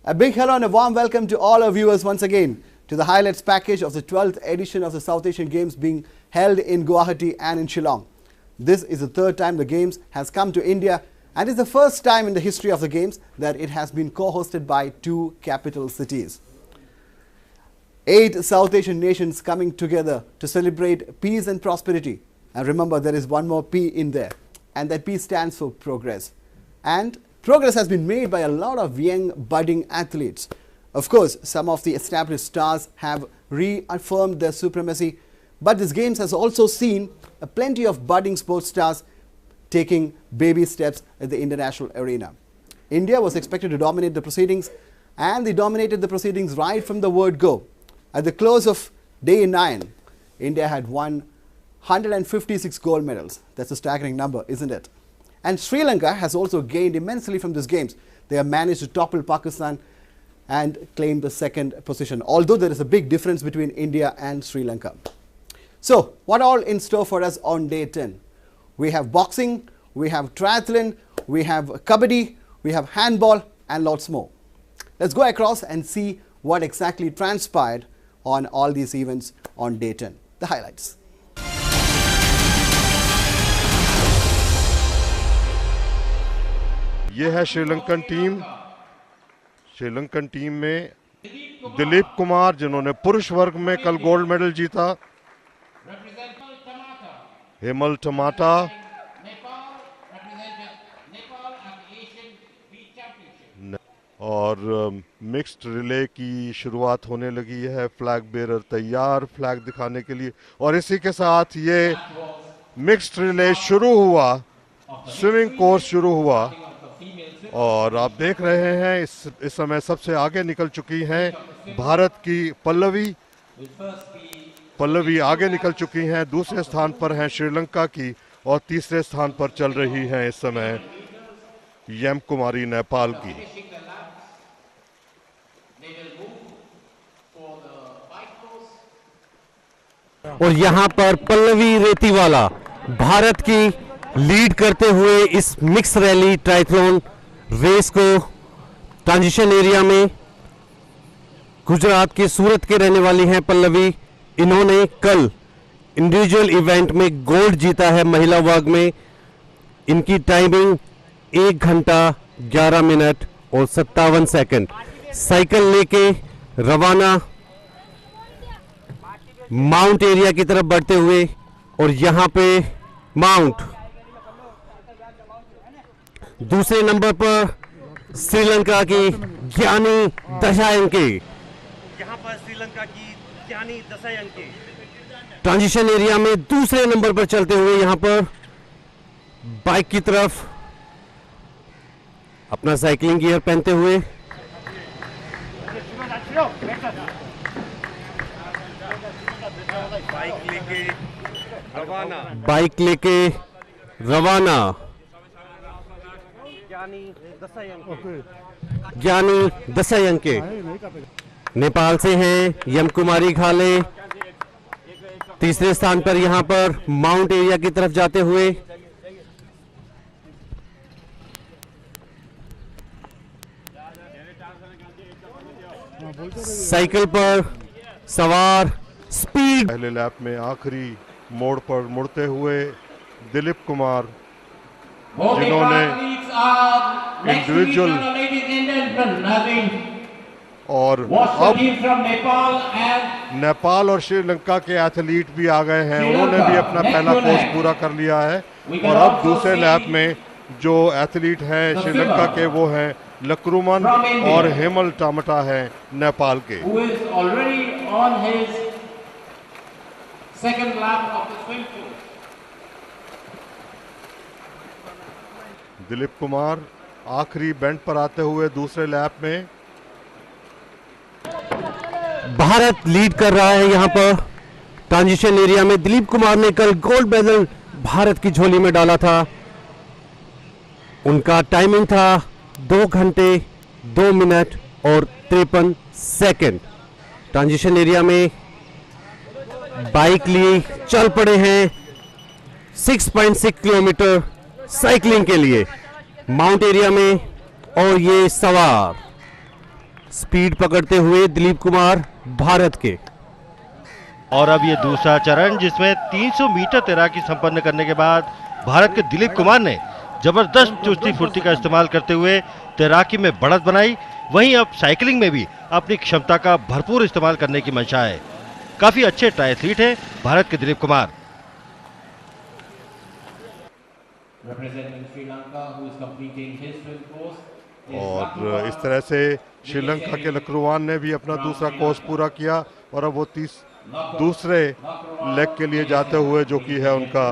A big hello and a warm welcome to all our viewers once again to the highlights package of the 12th edition of the South Asian Games being held in Guwahati and in Shillong. This is the third time the Games has come to India and is the first time in the history of the Games that it has been co-hosted by two capital cities. 8 South Asian nations coming together to celebrate peace and prosperity. And remember, there is one more P in there, and that P stands for progress. And progress has been made by a lot of young budding athletes. Of course, some of the established stars have reaffirmed their supremacy, but this Games has also seen plenty of budding sports stars taking baby steps at the international arena. India was expected to dominate the proceedings, and they dominated the proceedings right from the word go. At the close of day 9, India had won 156 gold medals. That's a staggering number, isn't it? And Sri Lanka has also gained immensely from these Games. They have managed to topple Pakistan and claim the second position, although there is a big difference between India and Sri Lanka. So, what all in store for us on day 10? We have boxing, we have triathlon, we have kabaddi, we have handball and lots more. Let's go across and see what exactly transpired on all these events on day 10. The highlights. ये है Sri Lankan team. Sri Lankan team में दिलीप कुमार, जिन्होंने पुरुष वर्ग में कल gold medal जीता, हेमल टमाटा, और मिक्स्ड रिले की शुरुआत होने लगी है। फ्लैग बेरर तैयार फ्लैग दिखाने के लिए, और इसी के साथ ये मिक्स्ड रिले शुरू हुआ, स्विमिंग कोर्स शुरू हुआ। और आप देख रहे हैं इस समय सबसे आगे निकल चुकी हैं भारत की पल्लवी आगे निकल चुकी हैं। दूसरे स्थान पर हैं श्रीलंका की, और तीसरे स्थान पर चल रही हैं इस समय यम कुमारी नेपाल की। और यहाँ पर पल्लवी रेतीवाला भारत की लीड करते हुए इस मिक्स रैली ट्रायथलॉन रेस को ट्रांजिशन एरिया में, गुजरात के सूरत के रहने वाली हैं पल्लवी। इन्होंने कल इंडिविजुअल इवेंट में गोल्ड जीता है महिला वर्ग में। इनकी टाइमिंग 1 घंटा 11 मिनट और 57 सेकंड। साइकिल लेके रवाना माउंट एरिया की तरफ बढ़ते हुए, और यहां पे माउंट दूसरे नंबर पर श्रीलंका की ज्ञानी दशायंके। यहां पर श्रीलंका की ज्ञानी दशायंके ट्रांजिशन एरिया में दूसरे नंबर पर चलते हुए यहां पर बाइक की तरफ अपना साइकिलिंग गियर पहनते हुए बाइक लेके रवाना ज्ञानी दशायंके नेपाल से हैं यम कुमारी घाले। तीसरे स्थान पर यहां पर माउंट एरिया की तरफ जाते हुए साइकिल पर सवार स्पीड। पहले लैप में आखिरी मोड़ पर मुड़ते हुए दिलीप कुमार, जिन्होंने इंडिविजुअल और अब नेपाल और श्रीलंका के एथलीट भी आ गए हैं, उन्होंने भी अपना पहला कोर्स पूरा कर लिया है। और अब दूसरे लैप में जो एथलीट हैं श्रीलंका के, वो हैं लक्रुमन और हेमल टामटा हैं नेपाल के। दिलीप कुमार आखिरी बेंड पर आते हुए दूसरे लैप में। भारत लीड कर रहा है यहां पर ट्रांजिशन एरिया में। दिलीप कुमार ने कल गोल्ड मेडल भारत की झोली में डाला था। उनका टाइमिंग था 2 घंटे 2 मिनट और 53 सेकंड। ट्रांजिशन एरिया में बाइक लिए चल पड़े हैं 6.6 किलोमीटर साइकिलिंग के लिए माउंट एरिया में। और ये सवार स्पीड पकड़ते हुए दिलीप कुमार भारत के। और अब ये दूसरा चरण जिसमें 300 मीटर तैराकी संपन्न करने के बाद भारत के दिलीप कुमार ने जबरदस्त चुस्ती फुर्ती का इस्तेमाल करते हुए तैराकी में बढ़त बनाई। वहीं अब साइकिलिंग में भी अपनी क्षमता का भरपूर इस्तेमाल करने की मंशा है। काफी अच्छे ट्रायथलीट हैं भारत के दिलीप कुमार। और इस तरह से श्रीलंका के लक्रुवान ने भी अपना दूसरा कोर्स पूरा किया और अब वो दूसरे लेग के लिए जाते हुए जो कि है उनका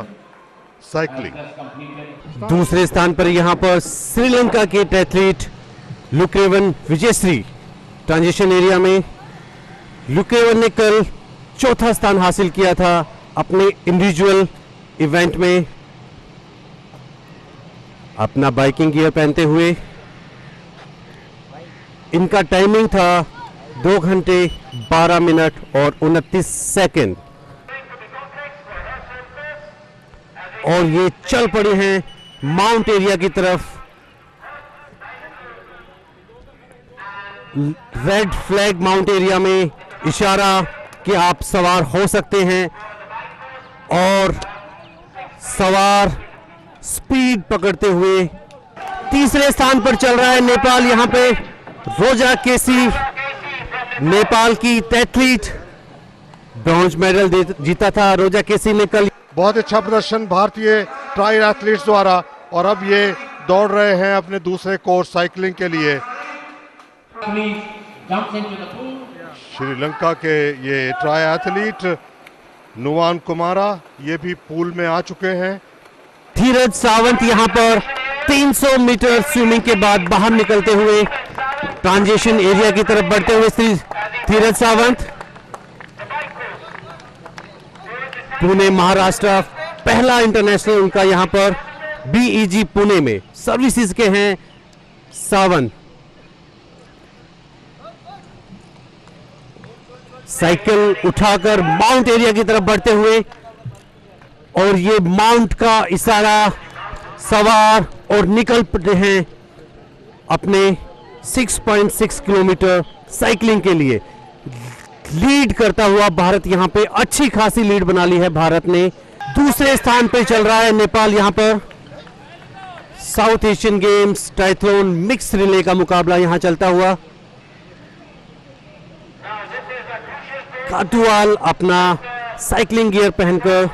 साइकिलिंग। दूसरे स्थान पर यहां पर श्रीलंका के एथलीट लुक्रेवन विजयश्री ट्रांजिशन एरिया में। लुक्रेवन ने कल चौथा स्थान हासिल किया था अपने इंडिविजुअल इवेंट में अपना बाइकिंग गियर पहनते हुए। इनका टाइमिंग था 2 घंटे 12 मिनट और 29 सेकंड और ये चल पड़े हैं माउंट एरिया की तरफ। रेड फ्लैग माउंट एरिया में इशारा कि आप सवार हो सकते हैं और सवार स्पीड पकड़ते हुए तीसरे स्थान पर चल रहा है नेपाल। यहां पे रोजा केसी नेपाल की एथलीट ब्रॉन्ज मेडल जीता था रोजा केसी ने कल। बहुत अच्छा प्रदर्शन भारतीय ट्राई एथलीट्स द्वारा और अब ये दौड़ रहे हैं अपने दूसरे कोर्स साइकिलिंग के लिए। श्रीलंका के ये ट्राई एथलीट नुवान कुमारा ये भी पूल में आ चुके हैं। धीरज सावंत यहां पर 300 मीटर स्विमिंग के बाद बाहर निकलते हुए ट्रांजिशन एरिया की तरफ बढ़ते हुए धीरज सावंत पुणे महाराष्ट्र पहला इंटरनेशनल उनका यहां पर बीईजी पुणे में सर्विसेज के हैं सावंत। साइकिल उठाकर माउंट एरिया की तरफ बढ़ते हुए और ये माउंट का इशारा सवार और निकल पड़े हैं अपने 6.6 किलोमीटर साइकिलिंग के लिए। लीड करता हुआ भारत यहां पे अच्छी खासी लीड बना ली है भारत ने। दूसरे स्थान पे चल रहा है नेपाल। यहां पर south Asian games triathlon mix relay का मुकाबला यहां चलता हुआ। काटुआल अपना साइकिलिंग गियर पहनकर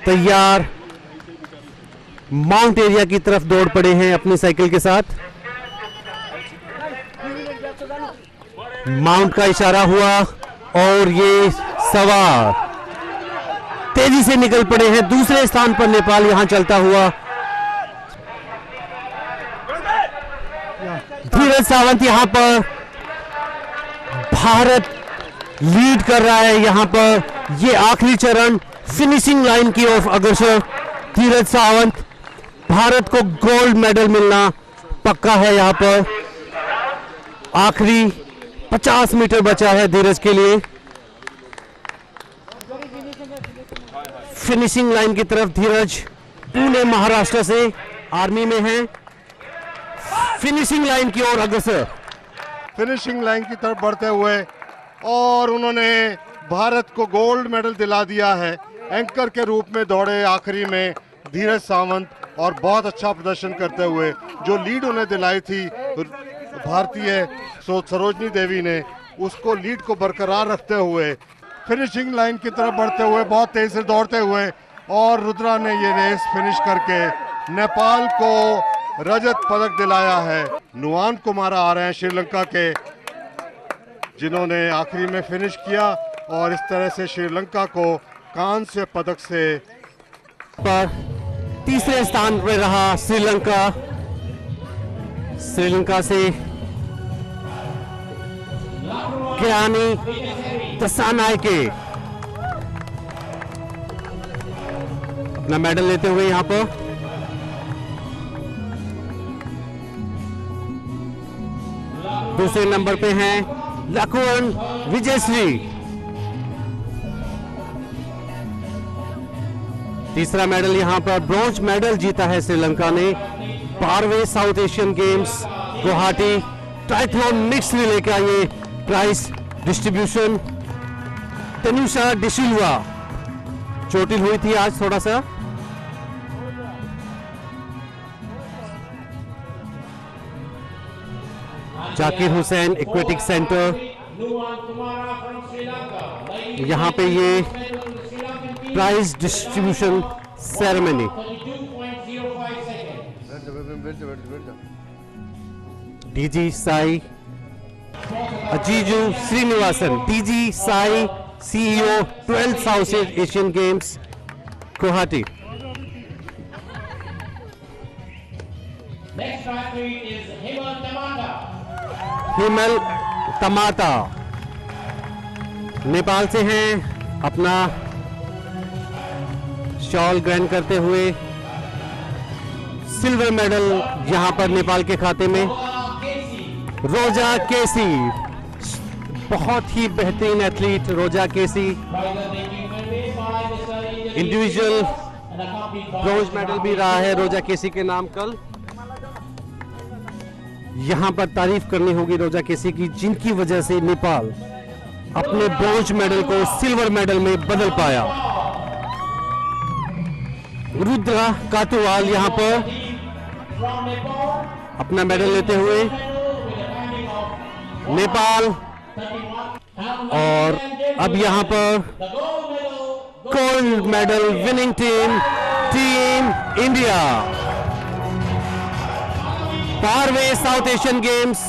तैयार माउंट एरिया की तरफ दौड़ पड़े हैं अपनी साइकिल के साथ। माउंट का इशारा हुआ और ये सवार तेजी से निकल पड़े हैं। दूसरे स्थान पर नेपाल यहां चलता हुआ। धीरज सावंत यहां पर भारत लीड कर रहा है। यहां पर ये आखिरी चरण फिनिशिंग लाइन की ओर अग्रसर। धीरज सावंत भारत को गोल्ड मेडल मिलना पक्का है। यहां पर आखिरी 50 मीटर बचा है धीरज के लिए। फिनिशिंग लाइन की तरफ धीरज पुणे महाराष्ट्र से आर्मी में है। फिनिशिंग लाइन की ओर अग्रसर। फिनिशिंग लाइन की तरफ बढ़ते हुए और उन्होंने भारत को गोल्ड मेडल दिला दिया है। एंकर के रूप में दौड़े आखिरी में धीरज सावंत और बहुत अच्छा प्रदर्शन करते हुए जो लीड उन्हें दिलाई थी भारतीय सरोजनी देवी ने उसको लीड को बरकरार रखते हुए फिनिशिंग लाइन की तरफ बढ़ते हुए बहुत तेज से दौड़ते हुए और रुद्रा ने ये रेस फिनिश करके नेपाल को रजत पदक दिलाया है। नुवान कुमारा आ रहे हैं श्रीलंका के जिन्होंने आखिरी में फिनिश किया और इस तरह से श्रीलंका को कांस्य पदक से पर तीसरे स्थान पर रहा श्रीलंका। श्रीलंका से ज्ञानी दसानायके अपना मेडल लेते हुए यहां पर दूसरे नंबर पे हैं लक्रुवान विजयश्री। तीसरा मेडल यहां पर ब्रॉन्ज मेडल जीता है श्रीलंका ने 12वें South Asian Games Guwahati triathlon mix relay का ये प्राइस डिस्ट्रीब्यूशन। तनुषा डिसिल्वा चोटिल हुई थी आज थोड़ा सा। जाकिर हुसैन एक्वेटिक सेंटर, यहां पे ये prize distribution ceremony. DG SAI Ajiju Srinivasan, DG SAI CEO 12th South Asian Games Guwahati. Himal Tamata Nepal से हैं, अपना शॉल ग्रहण करते हुए सिल्वर मेडल यहां पर नेपाल के खाते में। रोजा केसी, बहुत ही बेहतरीन एथलीट रोजा केसी, इंडिविजुअल ब्रॉन्ज मेडल भी रहा है रोजा केसी के नाम कल। यहां पर तारीफ करनी होगी रोजा केसी की, जिनकी वजह से नेपाल अपने ब्रॉन्ज मेडल को सिल्वर मेडल में बदल पाया। रुद्रा कातुवाल यहां पर अपना मेडल लेते हुए नेपाल, और अब यहां पर gold medal winning team, team India, पारवे South Asian Games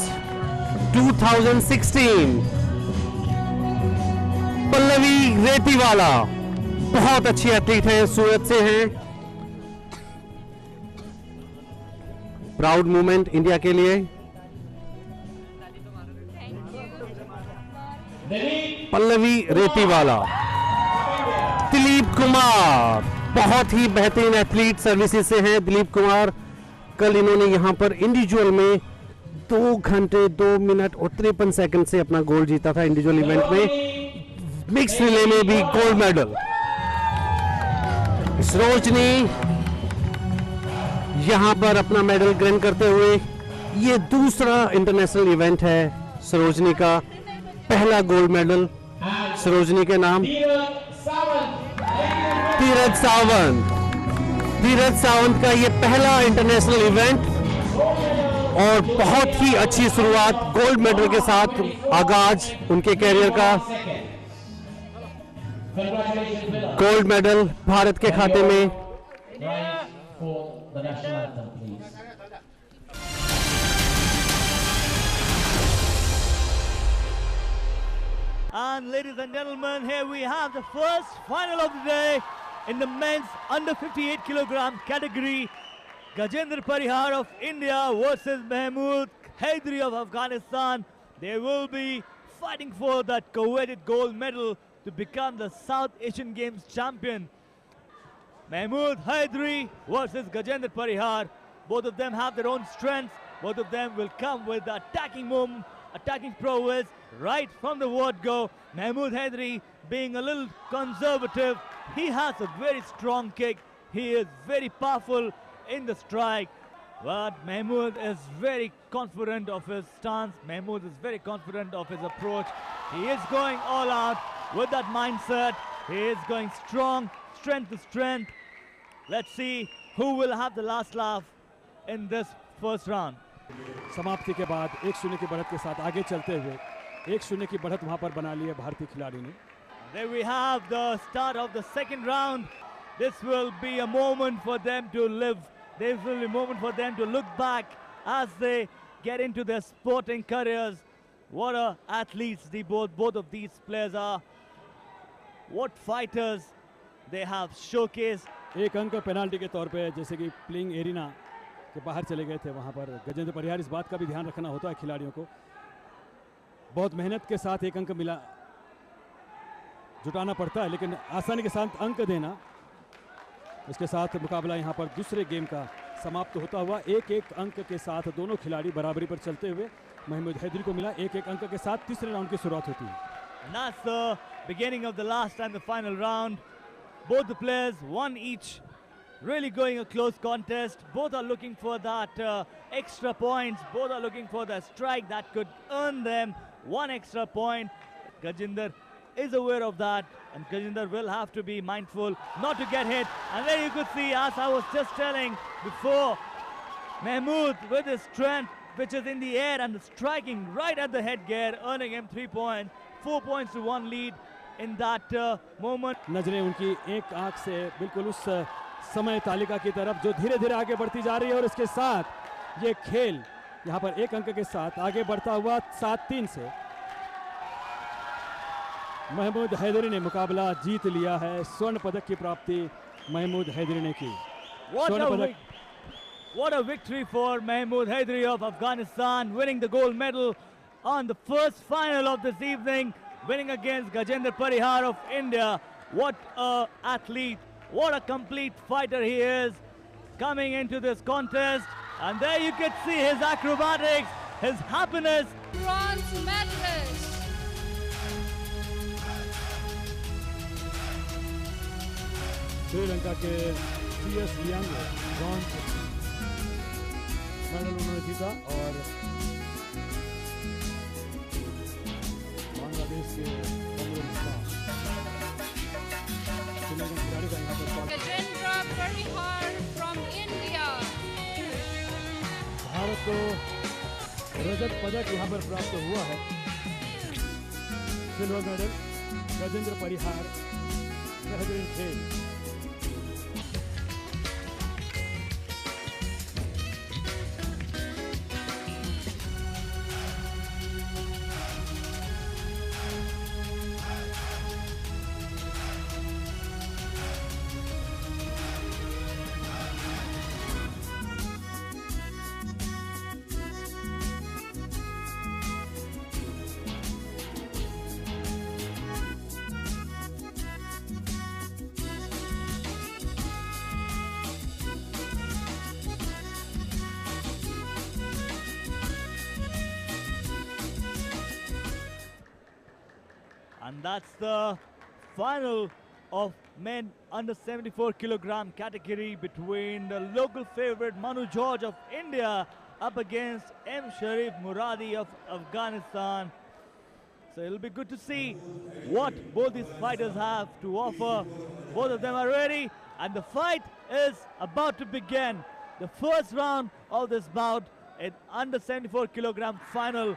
2016। Pallavi Retiwala बहुत अच्छी एथलीट है, सूरत से हैं। प्राउड मोमेंट इंडिया के लिए। पल्लवी रेतीवाला। दिलीप कुमार बहुत ही बेहतरीन एथलीट सर्विसेज से हैं दिलीप कुमार। कल इन्होंने यहां पर इंडिविजुअल में 2 घंटे 2 मिनट और 53 सेकंड से अपना गोल्ड जीता था इंडिविजुअल इवेंट में। मिक्स रिले में भी गोल्ड मेडल। सरोजनी यहां पर अपना मेडल ग्रहण करते हुए, ये दूसरा इंटरनेशनल इवेंट है सरोजनी का, पहला गोल्ड मेडल सरोजनी के नाम। तीरथ सावंत, तीरथ सावंत का ये पहला इंटरनेशनल इवेंट और बहुत ही अच्छी शुरुआत, गोल्ड मेडल के साथ आगाज उनके कैरियर का। गोल्ड मेडल भारत के खाते में। And ladies and gentlemen, here we have the first final of the day in the men's under 58 kilogram category. Gajendra Parihar of India versus Mahmood Haidari of Afghanistan. They will be fighting for that coveted gold medal to become the South Asian Games champion. Mahmood Haidari versus Gajendra Parihar. Both of them have their own strengths. Both of them will come with the attacking moment, attacking prowess right from the word go. Mahmood Haidari being a little conservative. He has a very strong kick. He is very powerful in the strike. But Mahmood is very confident of his stance. Mahmood is very confident of his approach. He is going all out with that mindset. He is going strong, strength to strength. Let's see who will have the last laugh in this first round. समाप्ति के बाद 1-0 की बढ़त के साथ आगे चलते हुए 1-0 की बढ़त वहां पर बना ली है भारतीय खिलाड़ी ने। There we have the start of the second round. This will be a moment for them to live. This will be a moment for them to look back as they get into their sporting careers. What athletes both of these players are. What fighters they have showcased. एक अंक penalty के तौर पे जैसे कि playing arena के बाहर चले गए थे, वहां पर गजेंद्र परिहार, इस बात का भी ध्यान रखना होता है खिलाड़ियों को। बहुत मेहनत के साथ एक अंक मिला, जुटाना पड़ता है, लेकिन आसानी के साथ अंक देना। इसके साथ मुकाबला यहां पर दूसरे गेम का समाप्त होता हुआ 1-1 अंक के साथ दोनों खिलाड़ी बराबरी पर चलते हुए महमूद हैदरी को मिला 1-1 अंक के साथ तीसरे राउंड की शुरुआत होती है। And that's the beginning of the last and the final round. Both the players, one each, really going a close contest. Both are looking for that extra points. Both are looking for the strike that could earn them one extra point. Gajinder is aware of that, and Gajinder will have to be mindful not to get hit. And there you could see, as I was just telling before, Mahmood with his strength, which is in the air and striking right at the headgear, earning him 3 points, 4 points to 1 lead in that moment. नजरें उनकी एक आंख से बिल्कुल उस समय तालिका की तरफ जो धीरे धीरे आगे बढ़ती जा रही है, और इसके साथ ये खेल यहाँ पर 1 अंक के साथ आगे बढ़ता हुआ 7-3 से महमूद हैदरी ने मुकाबला जीत लिया है। स्वर्ण पदक की प्राप्ति महमूद हैदरी ने की। What a victory for Mahmood Haidari of Afghanistan, winning the gold medal on the first final of this evening, winning against Gajendra Parihar of India. What a athlete, what a complete fighter he is, coming into this contest. And there you can see his acrobatics, his happiness. Bronze medalist. Sri Lanka के CS Liyanage bronze medal उन्होंने जीता, और बांग्लादेश के खिलाड़ी का यहाँ पर Gajendra Parihar from India. Bharat को रजत पदक यहाँ पर प्राप्त हुआ है। सिल्वर मेडल गजेंद्र परिहार, बेहतरीन खेल। And that's the final of men under 74 kilogram category between the local favorite Manu George of India up against M. Sharif Muradi of Afghanistan. So it'll be good to see what both these fighters have to offer. Both of them are ready, and the fight is about to begin. The first round of this bout in under 74 kilogram final.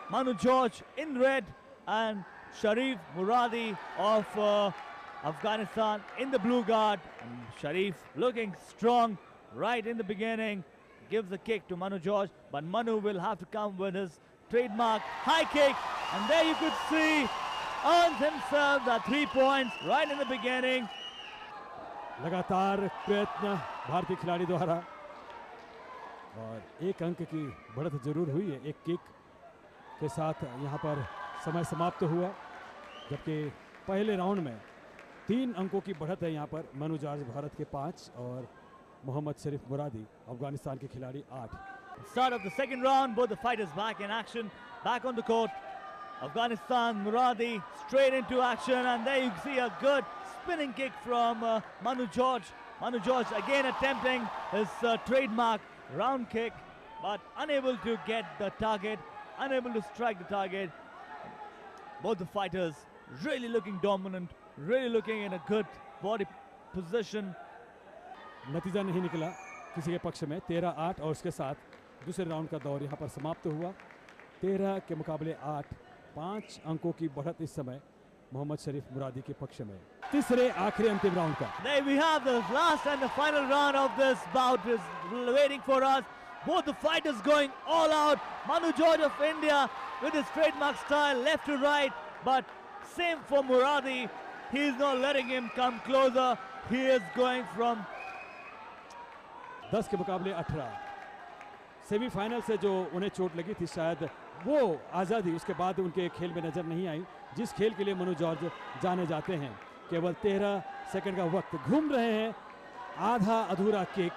Manu George in red and Sharif Muradi of Afghanistan in the blue guard. And Sharif looking strong right in the beginning. Gives the kick to Manu George, but Manu will have to come with his trademark high kick. And there you could see, earns himself the 3 points right in the beginning. लगातार प्रयत्न भारतीय खिलाड़ी द्वारा, और 1 अंक की बढ़त जरूर हुई है। एक किक के साथ यहाँ पर समय समाप्त हुआ, जबकि पहले राउंड में 3 अंकों की बढ़त है। यहाँ पर मनु जॉर्ज भारत के 5 और मोहम्मद शरीफ मुरादी अफगानिस्तान के खिलाड़ी 8। Start of the second round, both the fighters back in action, back on the court. Afghanistan, Muradi straight into action, and there you see a good spinning kick from Manu George. Manu George again attempting his trademark round kick, but unable to get the target, unable to strike the target. Both the fighters really looking dominant, really looking in a good body position. नतीजा नहीं निकला किसी के पक्ष में। 13-8 और उसके साथ दूसरे राउंड का दौर यहाँ पर समाप्त हुआ। 13 के मुकाबले 8, 5 अंकों की बढ़त इस समय मोहम्मद शरीफ मुरादी के पक्ष में। तीसरे आखिरी अंतिम राउंड का। There we have the last and the final round of this bout is waiting for us. Both the fighters going all out. Manu George of India with his trademark style, left to right, but same for Muradi. He is not letting him come closer. He is going from 10 के मुकाबले 18। Semifinal से जो उन्हें चोट लगी थी, शायद वो आज़ादी उसके बाद उनके खेल में नज़र नहीं आई, जिस खेल के लिए मनु जॉर्ज जाने जाते हैं। केवल 13 सेकंड का वक्त, घूम रहे हैं आधा अधूरा किक,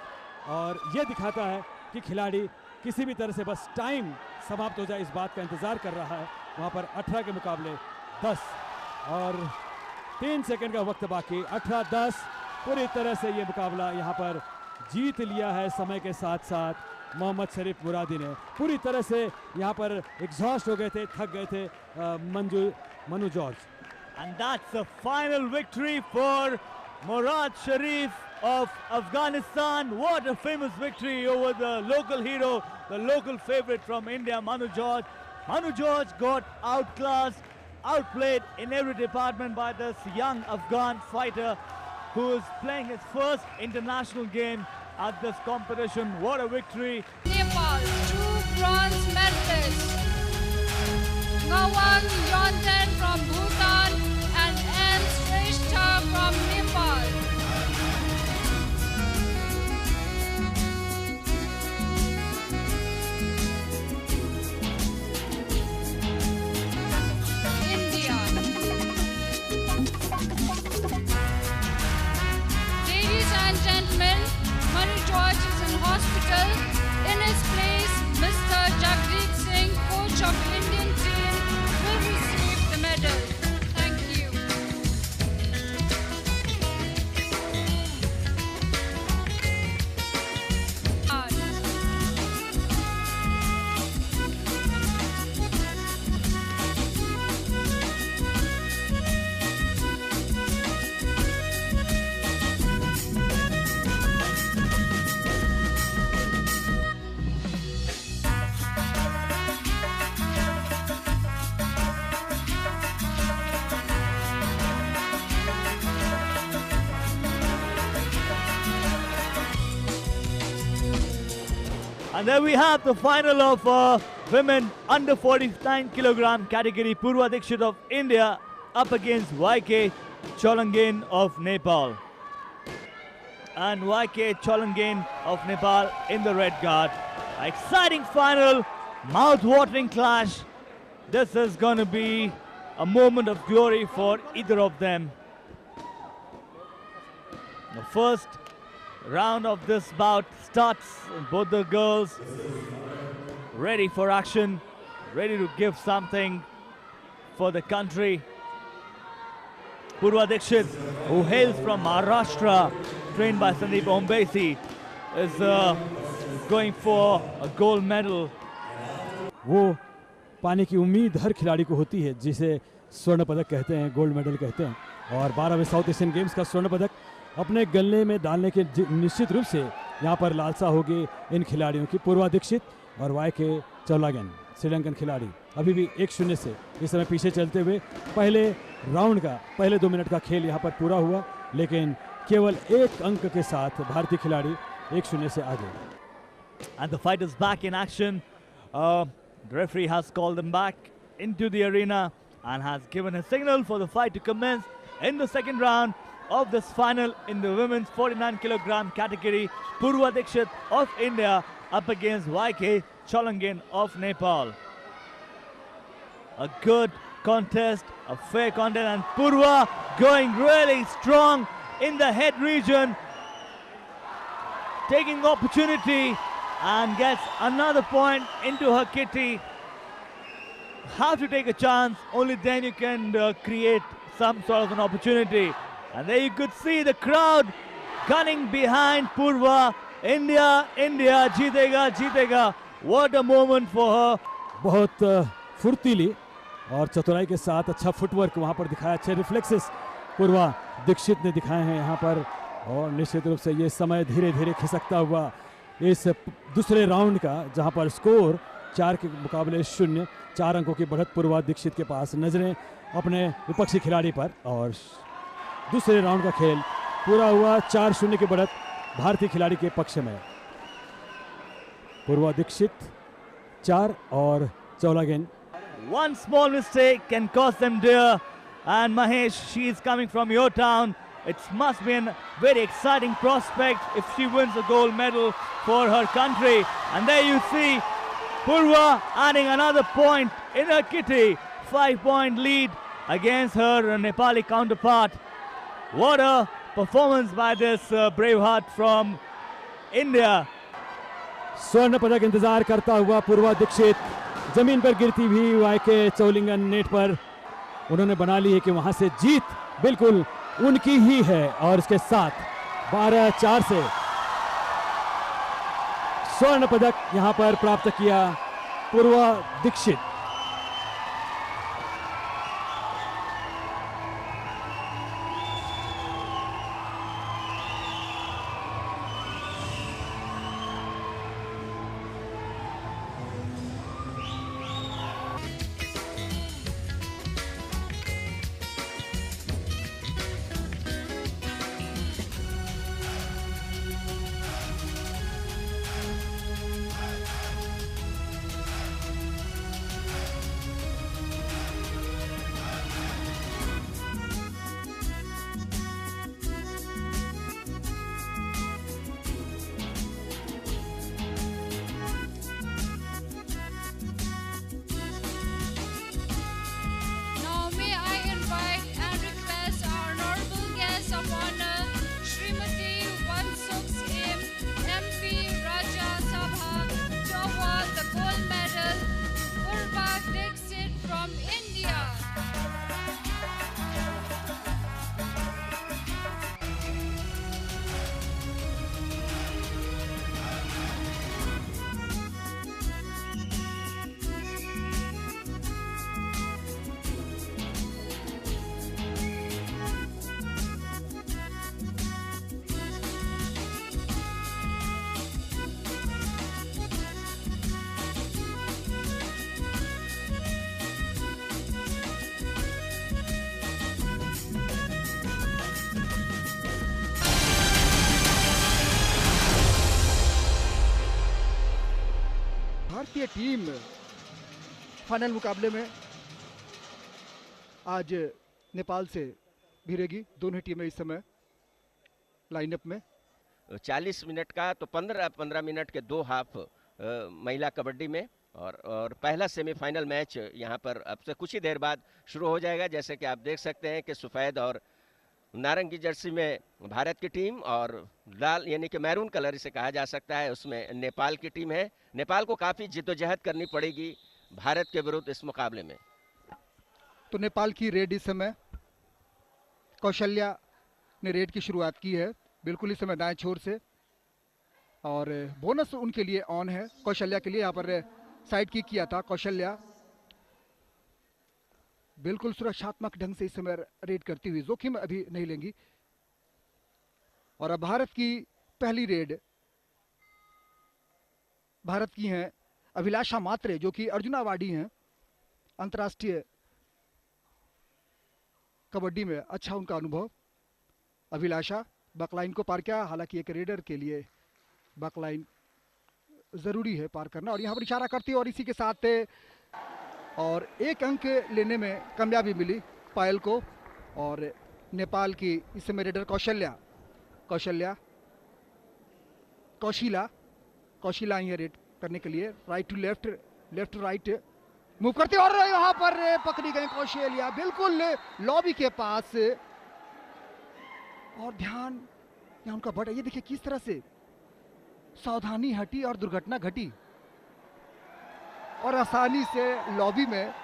और यह दिखाता है कि खिलाड़ी किसी भी तरह से बस टाइम समाप्त हो जाए इस बात का इंतज़ार कर रहा है। वहाँ पर 18 के मुकाबले 10 और 3 सेकंड का वक्त बाकी। 18-10 पूरी तरह से ये मुकाबला यहाँ पर जीत लिया है समय के साथ साथ मोहम्मद शरीफ मुरादी ने। पूरी तरह से यहाँ पर एग्जॉस्ट हो गए थे, थक गए थे Manu George. And that's a final victory for Murad Sharif of Afghanistan. What a famous victory over the local hero, the local favorite from India, Manu George. Manu George got outclassed, outplayed in every department by this young Afghan fighter who is playing his first international game at this competition. What a victory. Nepal, 2 bronze medalists. Ngawang Yonten from Bhutan and M. Shrestha from Nepal. India. Ladies and gentlemen, Manu George is in hospital. In his place, Mr. Jagdeep Singh, coach of Indian team, will receive the medal. Thank you. And there we have the final of women under 49 kilogram category. Purva Dikshit of India up against YK Cholangane of Nepal. And YK Cholangane of Nepal in the red guard. Exciting final, mouth-watering clash. This is going to be a moment of glory for either of them. The first round of this bout starts. Both the girls ready for action, ready to give something for the country. Purva Dikshit, who hails from Maharashtra, trained by Sandeep Ombesi, is going for a gold medal. वो पाने की उम्मीद हर खिलाड़ी को होती है, जिसे स्वर्ण पदक कहते हैं, गोल्ड मेडल कहते हैं। और 12वें साउथ एशियन गेम्स का स्वर्ण पदक अपने गले में डालने के निश्चित रूप से यहाँ पर लालसा होगी इन खिलाड़ियों की। पूर्वा दीक्षित और YK चौलागन श्रीलंकन खिलाड़ी अभी भी 1-0 से इस समय पीछे चलते हुए पहले राउंड का पहले 2 मिनट का खेल यहाँ पर पूरा हुआ, लेकिन केवल 1 अंक के साथ भारतीय खिलाड़ी 1-0 से आगे। And the fight is back in action. The referee has called them back into the arena and has given a signal for the fight to commence in the second round of this final in the women's 49 kilogram category. Purva Dikshit of India up against YK Cholangane of Nepal. A good contest, a fair contest, and Purva going really strong in the head region, taking opportunity and gets another point into her kitty. How to take a chance, only then you can create some sort of an opportunity. And there you could see the crowd gunning behind Purva. India, India, जीतेगा, जीतेगा. What a moment for her. बहुत फुर्तीली और चतुराई के साथ अच्छा footwork वहाँ पर दिखाया, अच्छे रिफ्लेक्सेस पूर्वा दीक्षित ने दिखाए हैं यहाँ पर। और निश्चित रूप से ये समय धीरे धीरे खिसकता हुआ इस दूसरे राउंड का, जहाँ पर स्कोर 4 के मुकाबले 0, 4 अंकों की बढ़त पूर्वा दीक्षित के पास। नजरें अपने विपक्षी खिलाड़ी पर और दूसरे राउंड का खेल पूरा हुआ। 4-0 की बढ़त भारतीय खिलाड़ी के पक्ष में। पूर्वा दीक्षित 4 और चौलागेन। One small mistake can cost them dear. And Mahesh, she is coming from your town. It must be a very exciting prospect if she wins a gold medal for her country. And there you see Purva adding another point in her kitty. 5-point lead against her Nepali counterpart. What a performance by this braveheart from India. स्वर्ण पदक इंतजार करता हुआ पूर्वा दीक्षित जमीन पर गिरती भी YK चौलिंगन net पर उन्होंने बना ली है कि वहां से जीत बिल्कुल उनकी ही है। और इसके साथ 12-4 से स्वर्ण पदक यहां पर प्राप्त किया पूर्वा Dixit. Now may I invite and request our honorable guest of honor, Srimati Vansukh M. MP Rajya Sabha, to award the gold medal, Purva Dixit from India. भारतीय टीम फाइनल मुकाबले में आज नेपाल से भिड़ेगी। दोनों टीमें इस समय लाइनअप में 40 मिनट का तो 15 मिनट के 2 हाफ महिला कबड्डी में और पहला सेमीफाइनल मैच यहां पर अब से कुछ ही देर बाद शुरू हो जाएगा। जैसे कि आप देख सकते हैं कि सफ़ेद और नारंगी जर्सी में भारत की टीम और लाल यानी कि मैरून कलर इसे कहा जा सकता है, उसमें नेपाल की टीम है। नेपाल को काफ़ी जिद्दोजहद करनी पड़ेगी भारत के विरुद्ध इस मुकाबले में। तो नेपाल की रेड इस समय कौशल्या ने रेड की शुरुआत की है, बिल्कुल इस समय दाएं छोर से, और बोनस उनके लिए ऑन है। कौशल्या के लिए यहाँ पर साइड किक किया था कौशल्या, बिल्कुल सुरक्षात्मक ढंग से इस समय रेड करती हुई, जोखिम अभी नहीं लेंगी। और अब भारत की पहली रेड भारत की हैं अभिलाषा मात्रे, जो कि अर्जुन अवार्डी हैं अंतर्राष्ट्रीय कबड्डी में, अच्छा उनका अनुभव। अभिलाषा बकलाइन को पार किया, हालांकि एक रेडर के लिए बकलाइन जरूरी है पार करना, और यहाँ पर इशारा करती है। और इसी के साथ और 1 अंक लेने में कामयाबी मिली पायल को। और नेपाल की इस समय रेडर कौशिला ही है रेड करने के लिए, right to left, left to right move करते, और यहाँ पर पकड़ी गई कौशल्या बिल्कुल लॉबी के पास। और ध्यान यहाँ उनका बढ़ा, ये देखिए किस तरह से सावधानी हटी और दुर्घटना घटी, और आसानी से लॉबी में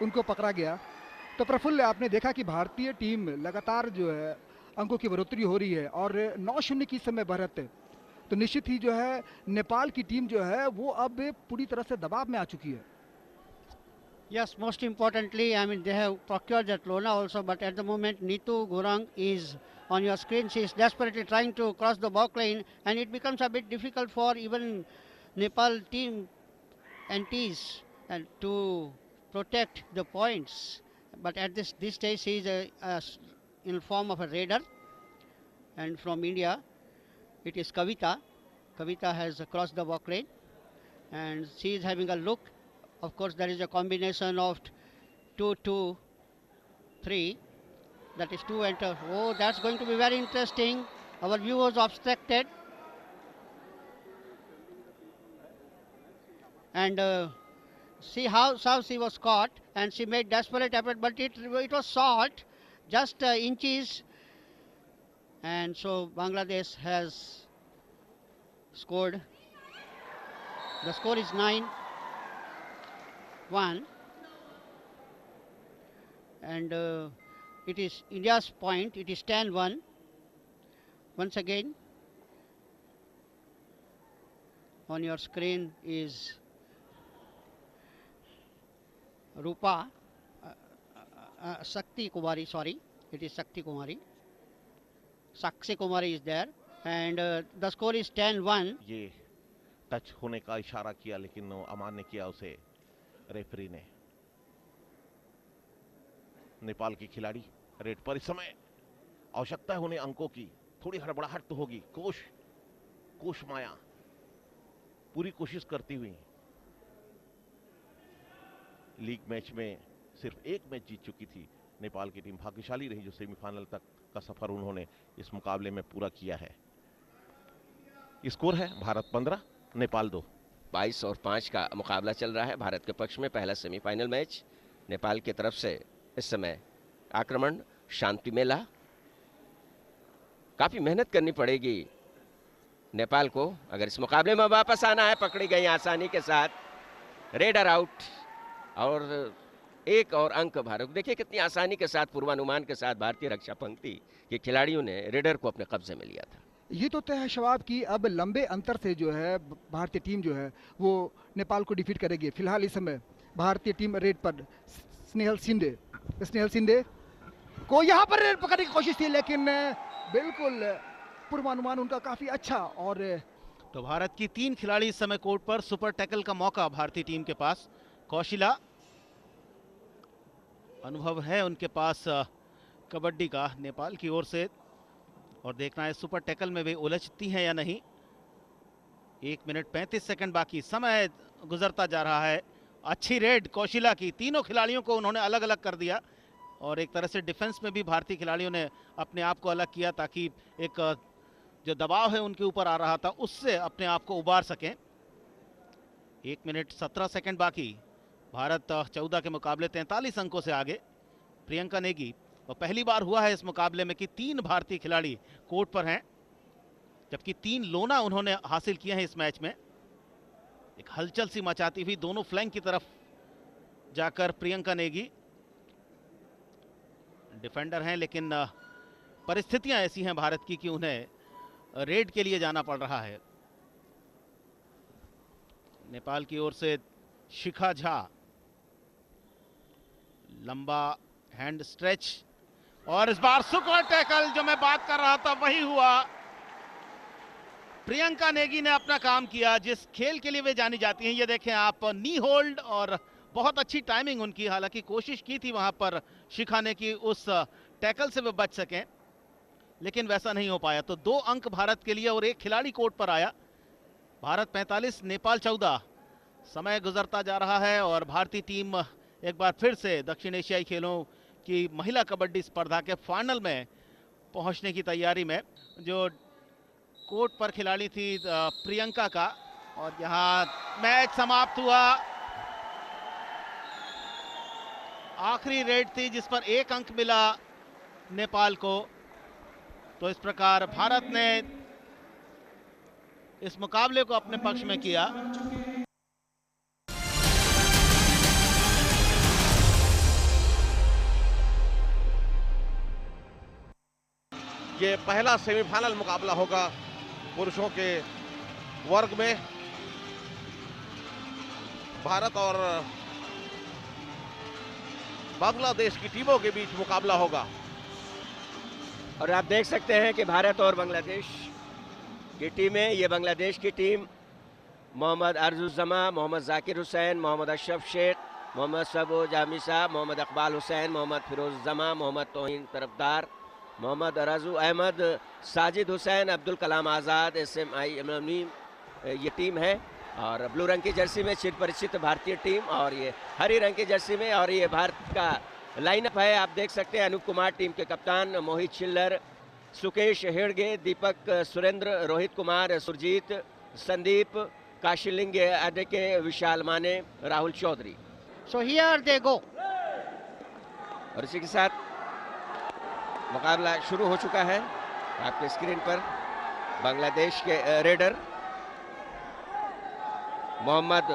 उनको पकड़ा गया। तो प्रफुल्ल, आपने देखा कि भारतीय टीम लगातार जो है अंकों की बढ़ोतरी हो रही है और 9-0 की समय बढ़त है। तो निश्चित ही जो है नेपाल की टीम जो है वो अब पूरी तरह से दबाव में आ चुकी है। Yes, most importantly, I mean, they have procured that Lona also, but at the moment, Neetu Gurang is on your screen. She is desperately trying to cross the back line, and it becomes a bit difficult for even Nepal team NTs and to protect the points. But at this stage, she is in form of a raider, and from India, it is Kavita. Kavita has crossed the back lane, and she is having a look. Of course, there is a combination of 2-2-3. That is 2 enter. Oh, that's going to be very interesting. Our view was obstructed. And see how she was caught, and she made desperate effort, but it was short, just inches. And so Bangladesh has scored. The score is 9-1, and it is India's point. It is 10-1. Once again, on your screen is Rupa Sakshi Kumari. Sorry, it is Sakshi Kumari. Sakshi Kumari is there, and the score is 10-1. ये touch होने का इशारा किया, लेकिन अमान्य किया उसे referee ने। नेपाल की खिलाड़ी रेड पर। इस समय आवश्यकता है उन्हें अंकों की, थोड़ी हड़बड़ाहट तो होगी। कोश माया पूरी कोशिश करती हुई लीग मैच में सिर्फ एक मैच जीत चुकी थी नेपाल की टीम। भाग्यशाली रही जो सेमीफाइनल तक का सफर उन्होंने इस मुकाबले में पूरा किया है। स्कोर है भारत 15 नेपाल 2। 22 और 5 का मुकाबला चल रहा है भारत के पक्ष में। पहला सेमीफाइनल मैच नेपाल की तरफ से इस समय आक्रमण शांति मेला। काफी मेहनत करनी पड़ेगी नेपाल को अगर इस मुकाबले में वापस आना है। पकड़ी गई आसानी के साथ, रेडर आउट और एक और अंक भारत। देखिए कितनी आसानी के साथ, पूर्वानुमान के साथ भारतीय रक्षा पंक्ति के खिलाड़ियों ने रेडर को अपने कब्जे में लिया था। ये तो तय है शवाब की अब लंबे अंतर से जो है भारतीय टीम जो है वो नेपाल को डिफीट करेगी। फिलहाल इस समय भारतीय टीम रेड पर स्नेहल सिंधे को यहाँ पर रेड पकड़ने की कोशिश थी, लेकिन बिल्कुल पूर्वानुमान उनका काफी अच्छा। और तो भारत की 3 खिलाड़ी इस समय कोर्ट पर। सुपर टैकल का मौका भारतीय टीम के पास। कौशिला, अनुभव है उनके पास कबड्डी का नेपाल की ओर से, और देखना है सुपर टैकल में वे उलझती हैं या नहीं। 1 मिनट 35 सेकंड बाकी, समय गुजरता जा रहा है। अच्छी रेड कौशिला की, तीनों खिलाड़ियों को उन्होंने अलग अलग कर दिया और एक तरह से डिफेंस में भी भारतीय खिलाड़ियों ने अपने आप को अलग किया ताकि एक जो दबाव है उनके ऊपर आ रहा था उससे अपने आप को उबार सकें। 1 मिनट 17 सेकंड बाकी। भारत 14 के मुकाबले 43 अंकों से आगे। प्रियंका नेगी, और पहली बार हुआ है इस मुकाबले में कि 3 भारतीय खिलाड़ी कोर्ट पर हैं, जबकि 3 लोना उन्होंने हासिल किए हैं इस मैच में। एक हलचल सी मचाती हुई दोनों फ्लैंक की तरफ जाकर प्रियंका नेगी डिफेंडर हैं, लेकिन परिस्थितियां ऐसी हैं भारत की कि उन्हें रेड के लिए जाना पड़ रहा है। नेपाल की ओर से शिखा झा, लंबा हैंड स्ट्रेच, और इस बार सुपर टैकल जो मैं बात कर रहा था वही हुआ। प्रियंका नेगी ने अपना काम किया जिस खेल के लिए वे जानी जाती हैं। ये देखें आप, नी होल्ड, और बहुत अच्छी टाइमिंग उनकी। हालांकि कोशिश की थी वहां पर शिखा ने कि उस टैकल से वे बच सकें, लेकिन वैसा नहीं हो पाया। तो 2 अंक भारत के लिए और एक खिलाड़ी कोर्ट पर आया। भारत 45 नेपाल 14। समय गुजरता जा रहा है और भारतीय टीम एक बार फिर से दक्षिण एशियाई खेलों की महिला कबड्डी स्पर्धा के फाइनल में पहुंचने की तैयारी में। जो कोर्ट पर खिलाड़ी थी प्रियंका का, और यहां मैच समाप्त हुआ। आखिरी रेड थी जिस पर 1 अंक मिला नेपाल को। तो इस प्रकार भारत ने इस मुकाबले को अपने पक्ष में किया। ये पहला सेमीफाइनल मुकाबला होगा पुरुषों के वर्ग में। भारत और बांग्लादेश की टीमों के बीच मुकाबला होगा। और आप देख सकते हैं कि भारत और बांग्लादेश की टीमें, ये बांग्लादेश की टीम मोहम्मद अर्जुज़्ज़मा, मोहम्मद जाकिर हुसैन, मोहम्मद अशरफ शेख, मोहम्मद सबो जामिसा, मोहम्मद इकबाल हुसैन, मोहम्मद फिरोज जमा, मोहम्मद तोहिन तरफदार, मोहम्मद राजू अहमद, साजिद हुसैन, अब्दुल कलाम आज़ाद, SMI अमीन, ये टीम है। और ब्लू रंग की जर्सी में चिर परिचित भारतीय टीम, और ये हरी रंग की जर्सी में, और ये भारत का लाइनअप है। आप देख सकते हैं अनूप कुमार टीम के कप्तान, मोहित छिल्लर, सुकेश हेड़गे, दीपक सुरेंद्र, रोहित कुमार, सुरजीत, संदीप, काशिलिंग अडेके, विशाल माने, Rahul Chaudhary. So here they go. और इसी के साथ मुकाबला शुरू हो चुका है। आपके स्क्रीन पर बांग्लादेश के रेडर मोहम्मद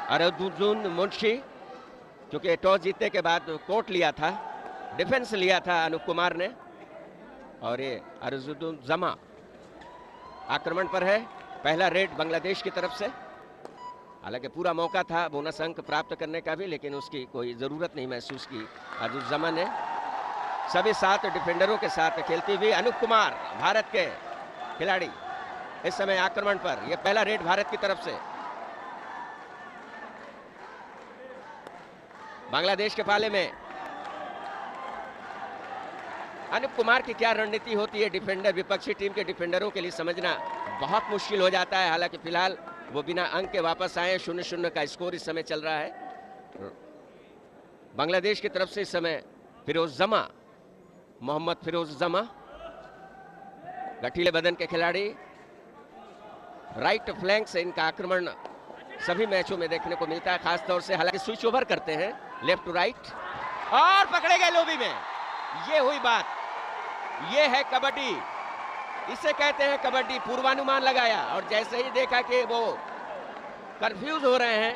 अरदुजुन मुंशी, जो कि टॉस जीतने के बाद कोर्ट लिया था, डिफेंस लिया था अनूप कुमार ने, और ये अर्जुन आक्रमण पर है। पहला रेड बांग्लादेश की तरफ से, हालांकि पूरा मौका था बोनस अंक प्राप्त करने का भी, लेकिन उसकी कोई जरूरत नहीं महसूस की अर्जुन ने। सभी 7 डिफेंडरों के साथ खेलती हुई अनूप कुमार भारत के खिलाड़ी इस समय आक्रमण पर। यह पहला रेड भारत की तरफ से। बांग्लादेश के पाले में अनूप कुमार की क्या रणनीति होती है डिफेंडर, विपक्षी टीम के डिफेंडरों के लिए समझना बहुत मुश्किल हो जाता है। हालांकि फिलहाल वो बिना अंक के वापस आए। 0-0 का स्कोर इस समय चल रहा है बांग्लादेश की तरफ से। इस समय मोहम्मद फिरोज जमा, गठीले बदन के खिलाड़ी, राइट फ्लैंक से इनका आक्रमण सभी मैचों में देखने को मिलता है, खासतौर से। हालांकि स्विच ओवर करते हैं लेफ्ट टू राइट, और पकड़े गए लोबी में। ये हुई बात, ये है कबड्डी, इसे कहते हैं कबड्डी। पूर्वानुमान लगाया और जैसे ही देखा कि वो कंफ्यूज हो रहे हैं,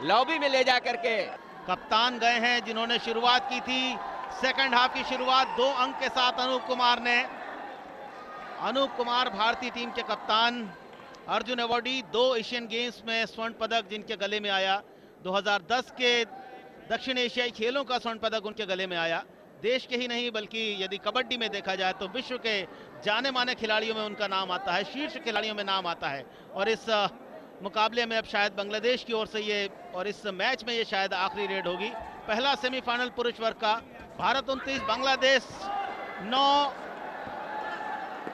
लॉबी में ले जाकर के कप्तान गए हैं जिन्होंने शुरुआत की थी सेकंड हाफ की शुरुआत 2 अंक के साथ अनूप कुमार ने। अनूप कुमार भारतीय टीम के कप्तान, अर्जुन अवार्डी, 2 एशियन गेम्स में स्वर्ण पदक जिनके गले में आया। 2010 के दक्षिण एशियाई खेलों का स्वर्ण पदक उनके गले में आया। देश के ही नहीं बल्कि यदि कबड्डी में देखा जाए तो विश्व के जाने माने खिलाड़ियों में उनका नाम आता है, शीर्ष खिलाड़ियों में नाम आता है। और इस मुकाबले में अब शायद बांग्लादेश की ओर से ये, और इस मैच में ये शायद आखिरी रेड होगी। पहला सेमीफाइनल पुरुष वर्ग का, भारत 29 बांग्लादेश 9।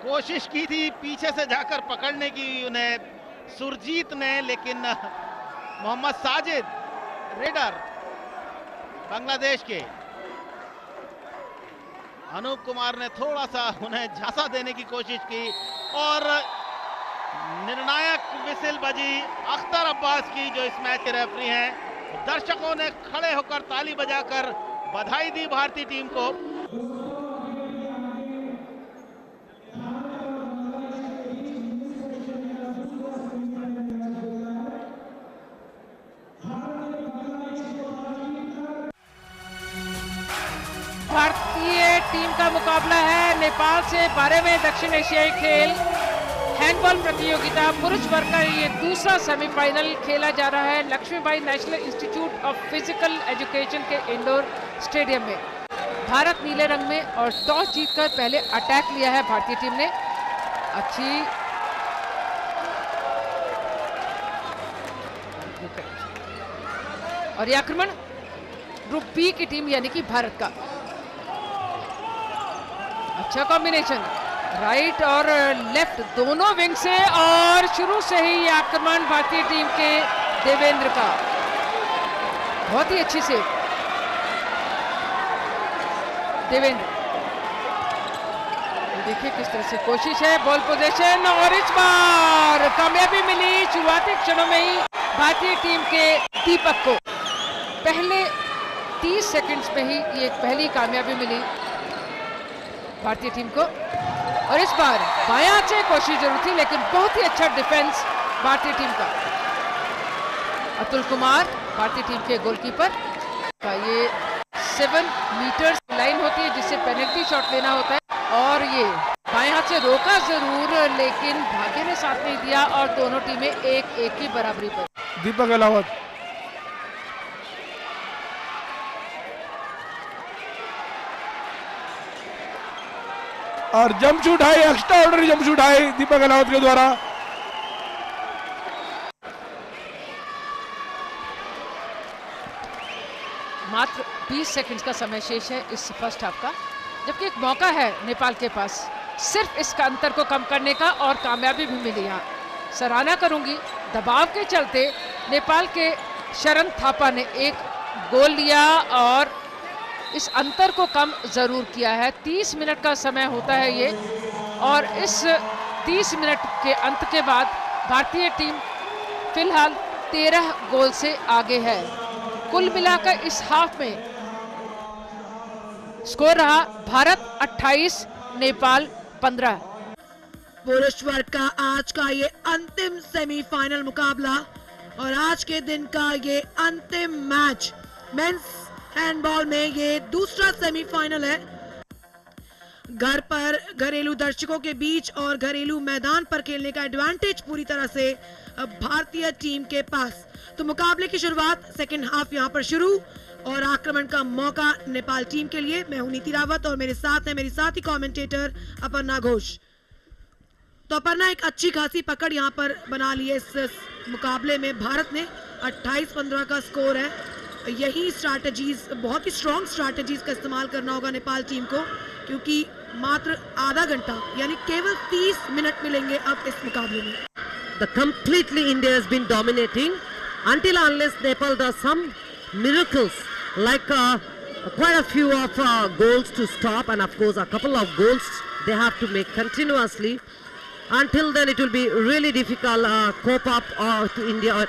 कोशिश की थी पीछे से जाकर पकड़ने की उन्हें सुरजीत ने, लेकिन मोहम्मद साजिद रेडर बांग्लादेश के, अनूप कुमार ने थोड़ा सा उन्हें झांसा देने की कोशिश की और निर्णायक विसिल बजी अख्तर अब्बास की, जो इस मैच के रेफरी हैं। दर्शकों ने खड़े होकर ताली बजाकर बधाई दी भारतीय टीम को। भारतीय टीम का मुकाबला है नेपाल से 12वें दक्षिण एशियाई खेल हैंडबॉल प्रतियोगिता पुरुष वर्ग का। ये दूसरा सेमीफाइनल खेला जा रहा है Laxmibai national institute of physical education के इंडोर स्टेडियम में। भारत नीले रंग में, और टॉस जीतकर पहले अटैक लिया है भारतीय टीम ने। अच्छी और ये आक्रमण ग्रुप बी की टीम यानी कि भारत का। अच्छा कॉम्बिनेशन राइट और लेफ्ट दोनों विंग से, और शुरू से ही ये आक्रमण भारतीय टीम के देवेंद्र का बहुत ही अच्छी सेव। देवेंद्र देखिए किस तरह से कोशिश है, बॉल पोजीशन, और इस बार कामयाबी मिली शुरुआती क्षणों में ही भारतीय टीम के दीपक को। पहले 30 सेकंड्स में ही ये पहली कामयाबी मिली भारतीय टीम को। और इस बार बायां से कोशिश जरूर थी, लेकिन बहुत ही अच्छा डिफेंस भारतीय टीम का। अतुल कुमार भारतीय टीम के गोलकीपर का, ये 7 मीटर्स लाइन होती है जिससे पेनल्टी शॉट लेना होता है, और ये बायां से रोका जरूर लेकिन भाग्य ने साथ नहीं दिया, और दोनों टीमें 1-1 की बराबरी पर। दीपक अहलावत और jump shoot high, extraordinary jump shoot high Deepak Ahlawat के द्वारा। मात्र 20 सेकंड्स का समय शेष है इस फर्स्ट हाफ का, जबकि एक मौका है नेपाल के पास सिर्फ इसका अंतर को कम करने का, और कामयाबी भी मिली। यहाँ सराहना करूंगी, दबाव के चलते नेपाल के शरण थापा ने एक गोल लिया और इस अंतर को कम जरूर किया है। 30 मिनट का समय होता है ये, और इस 30 मिनट के अंत के बाद भारतीय टीम फिलहाल 13 गोल से आगे है। कुल मिलाकर इस हाफ में स्कोर रहा भारत 28, नेपाल 15। पुरुष वर्ग का आज का ये अंतिम सेमीफाइनल मुकाबला और आज के दिन का ये अंतिम मैच मेंस हैंडबॉल में ये दूसरा सेमीफाइनल है। घर पर घरेलू दर्शकों के बीच और घरेलू मैदान पर खेलने का एडवांटेज पूरी तरह से भारतीय टीम के पास। तो मुकाबले की शुरुआत सेकंड हाफ यहां पर शुरू और आक्रमण का मौका नेपाल टीम के लिए। मैं हूं नीति रावत और मेरे साथ है मेरी साथी कमेंटेटर अपर्णा घोष। तो अपर्णा, एक अच्छी खासी पकड़ यहां पर बना ली है इस मुकाबले में भारत ने। 28-15 का स्कोर है। यही स्ट्रैटेजीज, बहुत ही स्ट्रॉन्ग स्ट्रैटेजीज का इस्तेमाल करना होगा नेपाल टीम को, क्योंकि मात्र आधा घंटा यानी केवल 30 मिनट मिलेंगे अब इस मुकाबले में। Completely India has been dominating until unless Nepal does some miracles, like quite a few of goals to stop, and of course a couple of goals they have to make continuously. Until then it will be really difficult cope up to India.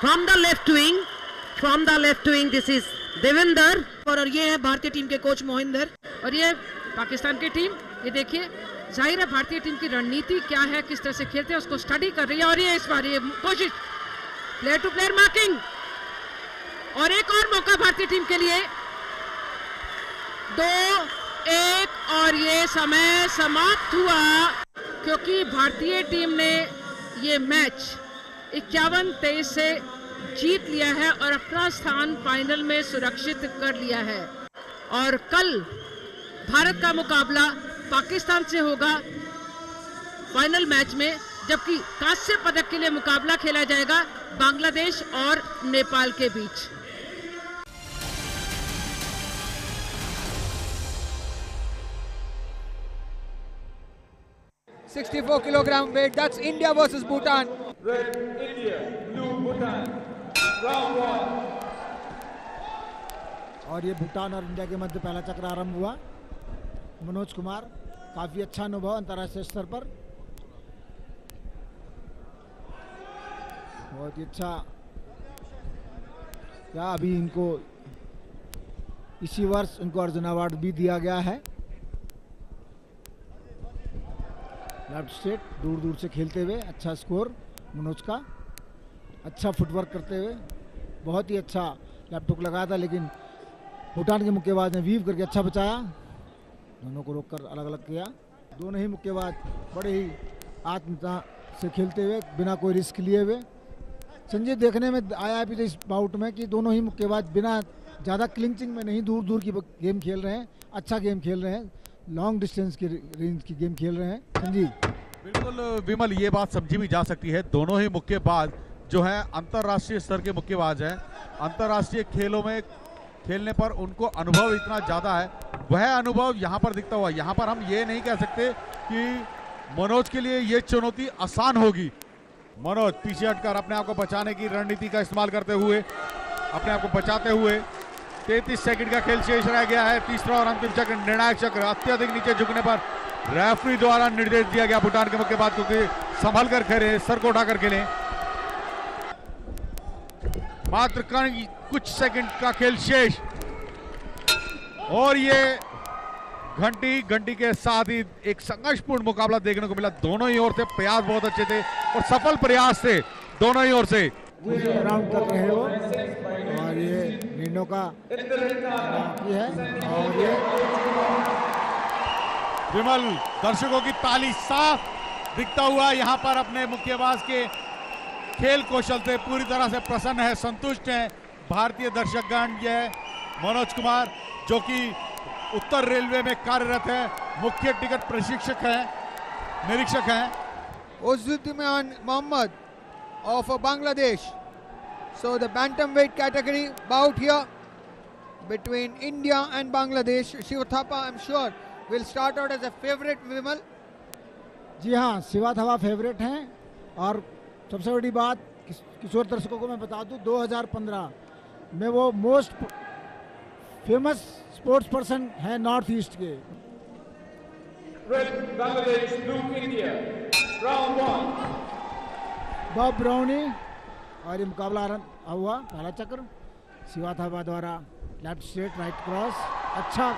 From the left wing this is Devendra और ये है भारतीय team के coach Mohinder और ये पाकिस्तान की team. ये देखिए, जाहिर है भारतीय टीम की रणनीति क्या है, किस तरह से खेलते हैं उसको स्टडी कर रही है। और ये इस बार ये कोशिश प्लेयर टू प्लेयर मार्किंग और एक और मौका भारतीय टीम के लिए। 2-1 और ये समय समाप्त हुआ क्योंकि भारतीय टीम ने ये मैच 51-23 से जीत लिया है और अपना स्थान फाइनल में सुरक्षित कर लिया है। और कल भारत का मुकाबला पाकिस्तान से होगा फाइनल मैच में, जबकि कांस्य पदक के लिए मुकाबला खेला जाएगा बांग्लादेश और नेपाल के बीच। $64 kilogram weight. That's India versus Bhutan. Red India, blue Bhutan. Round 1. और ये भूटान और इंडिया के मध्य पहला चक्र आरंभ हुआ। मनोज कुमार, काफी अच्छा अनुभव अंतर्राष्ट्रीय स्तर पर, बहुत ही अच्छा। क्या अभी इनको इसी वर्ष इनको अर्जुन अवार्ड भी दिया गया है। लेफ्ट स्टेट दूर दूर से खेलते हुए अच्छा स्कोर मनोज का, अच्छा फुटवर्क करते हुए, बहुत ही अच्छा लेफ्ट हुक लगाया था लेकिन भूटान के मुक्केबाज ने वीव करके अच्छा बचाया। दोनों को रोककर अलग अलग किया। दोनों ही मुक्केबाज बड़े ही आत्मता से खेलते हुए बिना कोई रिस्क लिए हुए। संजीव, देखने में आया है इस बाउट में कि दोनों ही मुक्केबाज बिना ज़्यादा क्लिंचिंग में नहीं, दूर दूर की गेम खेल रहे हैं, अच्छा गेम खेल रहे हैं, लॉन्ग डिस्टेंस की रेंज की गेम खेल रहे हैं। संजीव, बिल्कुल विमल, ये बात समझी भी जा सकती है। दोनों ही मुक्केबाज जो हैं अंतर्राष्ट्रीय स्तर के मुक्केबाज हैं। अंतर्राष्ट्रीय खेलों में खेलने पर उनको अनुभव इतना ज़्यादा है, वह अनुभव यहाँ पर दिखता हुआ। यहाँ पर हम ये नहीं कह सकते कि मनोज के लिए ये चुनौती आसान होगी। मनोज पीछे हटकर अपने आप को बचाने की रणनीति का इस्तेमाल करते हुए, अपने आप को बचाते हुए 33 सेकंड का खेल शेष रह गया है। तीसरा और अंतिम चक्र, निर्णायक चक्र। अत्यधिक नीचे झुकने पर रेफरी द्वारा निर्देश दिया गया भूटान के मुक्केबाज को कि संभल कर खेलें, सर को उठाकर खेलें। मात्र कुछ सेकंड का खेल शेष और ये घंटी के साथ ही एक संघर्षपूर्ण मुकाबला देखने को मिला। दोनों ही ओर से प्रयास बहुत अच्छे थे और सफल प्रयास थे दोनों ही ओर से। राउंड कर रहे हो और ये नीनो का है और ये विमल, दर्शकों की ताली साफ दिखता हुआ यहाँ पर अपने मुक्केबाज के खेल कौशल से पूरी तरह से प्रसन्न है, संतुष्ट हैं भारतीय दर्शकगण। यह मनोज कुमार जो कि उत्तर रेलवे में कार्यरत है, मुख्य टिकट प्रशिक्षक हैं, निरीक्षक हैं। Uzzuddin Mohammed of Bangladesh. So the bantamweight category bout here between India and Bangladesh. Shiva Thapa, I'm sure, will start out as a favorite, Vimal. जी हाँ, शिवा थापा फेवरेट हैं और सबसे बड़ी बात किशोर दर्शकों को मैं बता दूं, 2015 में वो मोस्ट फेमस स्पोर्ट्स पर्सन है नॉर्थ ईस्ट के। बॉब ब्राउनी और ये मुकाबला आरंभ हुआ। पहला चक्र शिवा थापा द्वारा लेफ्ट स्ट्रेट राइट क्रॉस, अच्छा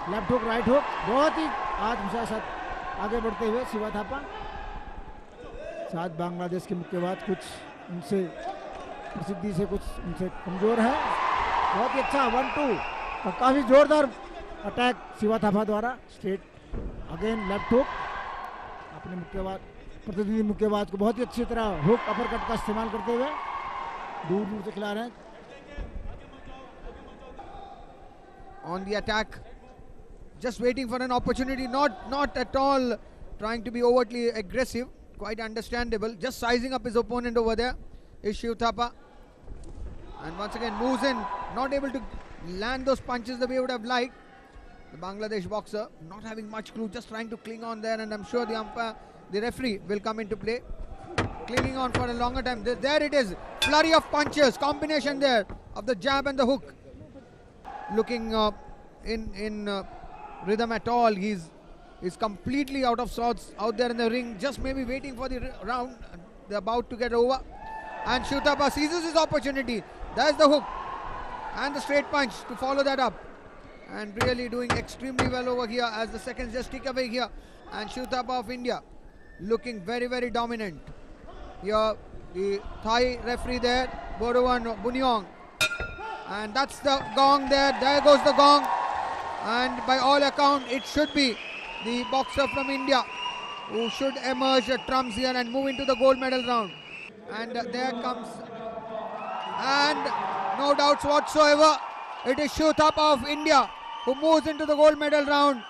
लेफ्ट हुक राइट हुक, बहुत ही आत्मविश्वास साथ आगे बढ़ते हुए शिवा थापा। साथ बांग्लादेश के मुक्केबाज कुछ उनसे प्रसिद्धि से कुछ उनसे कमजोर है बहुत ही अच्छा 1-2 और काफी जोरदार अटैक शिवा थापा द्वारा। स्ट्रेट अगेन लेफ्ट हुक, अपने मुक्केबाज प्रतिद्वंदी मुक्केबाज को बहुत ही अच्छी तरह हुक अपरकट का इस्तेमाल करते हुए दूर दूर से खिला रहे हैं। On the attack, just waiting for an opportunity, not at all trying to be overtly aggressive, quite understandable, just sizing up his opponent over there is Shiv Thapa, and once again moves in, not able to land those punches the way he would have liked. The Bangladesh boxer not having much clue, just trying to cling on there, and I'm sure the umpire, the referee will come into play, clinging on for a longer time. There it is, flurry of punches, combination there of the jab and the hook. Looking in rhythm at all. He's completely out of sorts out there in the ring, just maybe waiting for the round. They're about to get over, and Shiv Thapa seizes his opportunity. There's the hook and the straight punch to follow that up, and really doing extremely well over here as the seconds just tick away here. And Shiv Thapa of India looking very, very dominant. Here the Thai referee there, Boruwan Bunyong. And that's the gong there. There goes the gong. And by all accounts, it should be the boxer from India who should emerge the trumps here and move into the gold medal round. And there comes, and no doubts whatsoever, it is Shiv Thapa of India who moves into the gold medal round.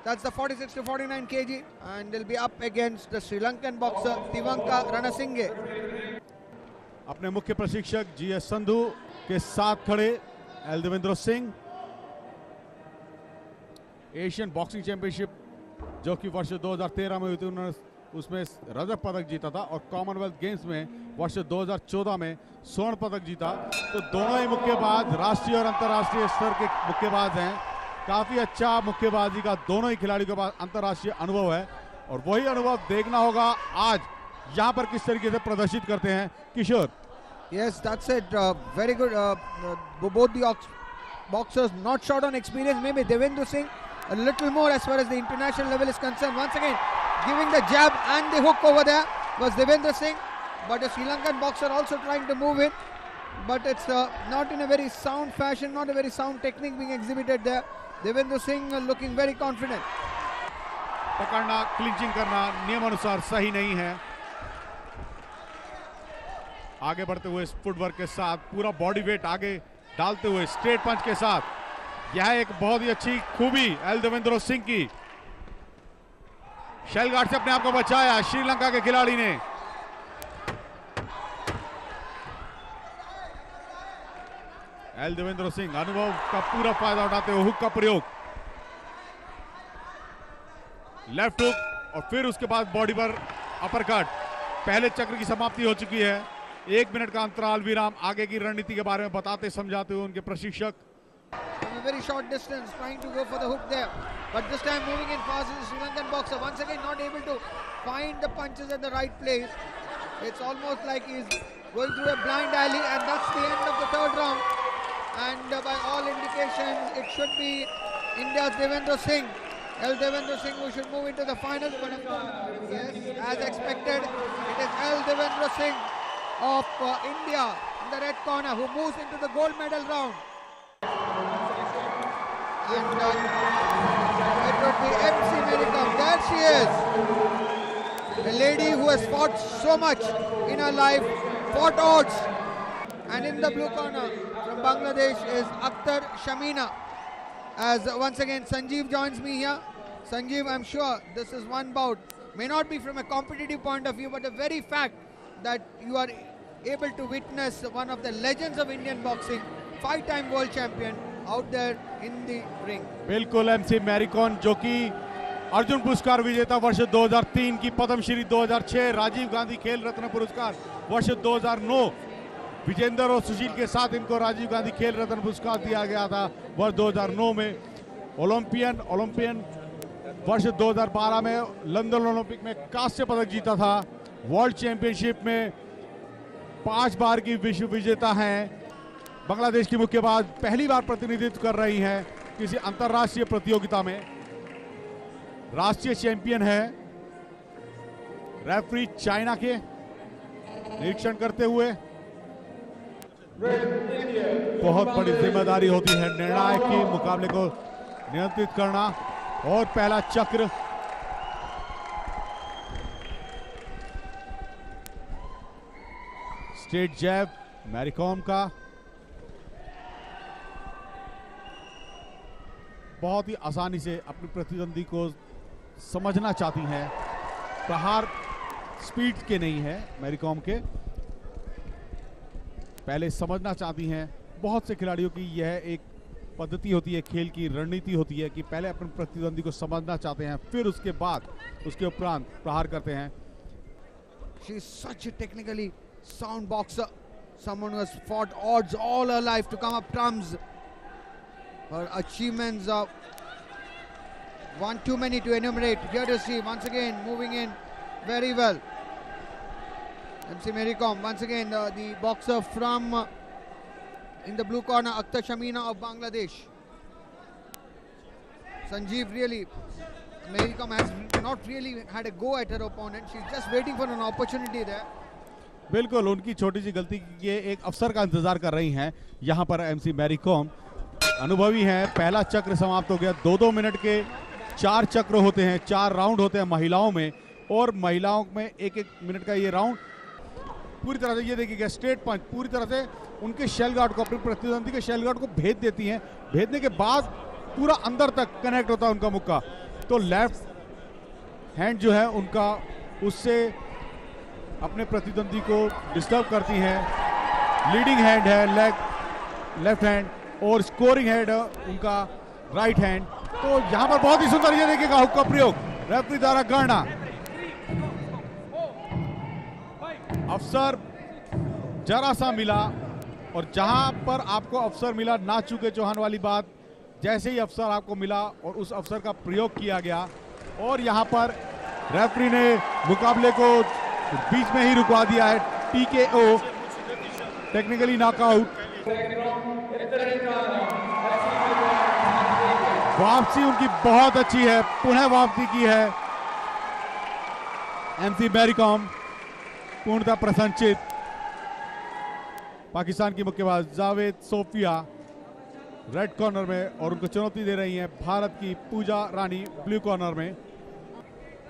That's the 46 to 49 kg, and they'll be up against the Sri Lankan boxer Tivanka Ranasinghe. अपने मुख्य प्रशिक्षक GS Sandhu के साथ खड़े L Devendra Singh. Asian boxing championship जो कि वर्ष 2013 में हुई थी, उन्होंने उसमें रजत पदक जीता था, और कॉमनवेल्थ गेम्स में वर्ष 2014 में स्वर्ण पदक जीता। तो दोनों ही मुक्केबाज राष्ट्रीय और अंतर्राष्ट्रीय स्तर के मुक्केबाज हैं। काफी अच्छा मुक्केबाजी का दोनों ही खिलाड़ियों के पास अंतर्राष्ट्रीय अनुभव है, और वही अनुभव देखना होगा आज यहाँ पर किस तरीके से प्रदर्शित करते हैं किशोर। Yes, that's it. Very good. Both the boxers not short on experience. Maybe Devendra Singh a little more as far as the international level is concerned. Once again, giving the jab and the hook over there was Devendra Singh, but a Sri Lankan boxer also trying to move in, but it's not in a very sound fashion, not a very sound technique being exhibited there. Devendra Singh looking very confident. पकड़ना, clinching करना नियमानुसार सही नहीं है। आगे बढ़ते हुए footwork के साथ पूरा बॉडी वेट आगे डालते हुए स्ट्रेट पंच के साथ, यह एक बहुत ही अच्छी खूबी एल देवेंद्र सिंह की। शेल गार्ड से अपने आप को बचाया श्रीलंका के खिलाड़ी ने। एल देवेंद्र सिंह अनुभव का पूरा फायदा उठाते हुए हुक का प्रयोग, लेफ्ट हुक, और फिर उसके बाद बॉडी पर अपरकट। पहले चक्र की समाप्ति हो चुकी है। 1 मिनट का अंतराल विराम। आगे की रणनीति के बारे में बताते समझाते हुए उनके प्रशिक्षक। From a very short distance, trying to go for the hook there, but this time moving in fast is the Sri Lankan boxer. Once again, not able to find the punches at the right place. It's almost like he's going through a blind alley, and that's the end of the third round. And by all indications, it should be India's Devendra Singh, El Devendra Singh, who should move into the finals. But yes, as expected, it is El Devendra Singh of India in the red corner who moves into the gold medal round. And it would be MC Mary Kom. There she is, a lady who has fought so much in her life, fought odds. And in the blue corner from Bangladesh is Akhtar Shamina. As once again Sanjeev joins me here. Sanjeev, I'm sure this is one bout, may not be from a competitive point of view, but the very fact that you are able to witness one of the legends of Indian boxing, 5-time world champion, out there in the ring. बिल्कुल MC Mary com, जो कि अर्जुन पुरस्कार विजेता वर्ष 2003 की, पद्मश्री 2006, राजीव गांधी खेल रत्न पुरस्कार वर्ष 2009, विजेंद्र और सुशील के साथ इनको राजीव गांधी खेल रत्न पुरस्कार दिया गया था वर्ष 2009 में। ओलंपियन वर्ष 2012 में लंदन ओलंपिक में कांस्य पदक जीता था। वर्ल्ड चैंपियनशिप में 5 बार की विश्व विजेता हैं। बांग्लादेश की मुक्केबाज पहली बार प्रतिनिधित्व कर रही हैं किसी अंतर्राष्ट्रीय प्रतियोगिता में। राष्ट्रीय चैंपियन है। रेफरी चाइना के निरीक्षण करते हुए बहुत बड़ी जिम्मेदारी होती है निर्णायक की, मुकाबले को नियंत्रित करना। और पहला चक्र स्ट्रेट जैब मैरी कॉम का, बहुत ही आसानी से अपने प्रतिद्वंदी को समझना चाहती हैं। प्रहार स्पीड के नहीं है मैरी कॉम के, पहले समझना चाहती हैं। बहुत से खिलाड़ियों की यह एक पद्धति होती है, खेल की रणनीति होती है कि पहले अपने प्रतिद्वंदी को समझना चाहते हैं, फिर उसके बाद उसके उपरांत प्रहार करते हैं। She is such a technically sound boxer, someone who has fought odds all her life to come up trumps. Her achievements are one too many to enumerate. Here to see once again moving in very well. MC Mary Kom once again the boxer from in the blue corner, Akhtar Shamina of Bangladesh. Sanjeev really, Mary Kom has not really had a go at her opponent. She's just waiting for an opportunity there. बिल्कुल उनकी छोटी सी गलती के एक अवसर का इंतजार कर रही हैं यहाँ पर एमसी मैरी कॉम। अनुभवी हैं, पहला चक्र समाप्त हो गया। 2-2 मिनट के 4 चक्र होते हैं, 4 राउंड होते हैं महिलाओं में, और महिलाओं में 1-1 मिनट का ये राउंड। पूरी तरह से ये देखिएगा स्ट्रेट पंच पूरी तरह से उनके शेल गार्ड को, अपने प्रतिद्वंदी के शेल गार्ड को भेद देती हैं। भेदने के बाद पूरा अंदर तक कनेक्ट होता है उनका मुक्का। तो लेफ्ट हैंड जो है उनका, उससे अपने प्रतिद्वंदी को डिस्टर्ब करती हैं। लीडिंग हैंड है लेफ्ट हैंड, और स्कोरिंग हैंड उनका राइट हैंड। तो यहाँ पर बहुत ही सुंदर ये देखिएगा हुक का प्रयोग रेफरी द्वारा करना। अवसर जरा सा मिला, और जहां पर आपको अवसर मिला, ना चूके चौहान वाली बात, जैसे ही अवसर आपको मिला और उस अवसर का प्रयोग किया गया, और यहां पर रेफरी ने मुकाबले को बीच में ही रुकवा दिया है। TKO, technically knockout. वापसी उनकी बहुत अच्छी है, पुनः वापसी की है एमसी मैरी कॉम, पूर्णतः प्रसन्नचित। पाकिस्तान की मुक्केबाज जावेद सोफिया रेड कॉर्नर में, और उनको चुनौती दे रही हैं भारत की पूजा रानी ब्लू कॉर्नर में।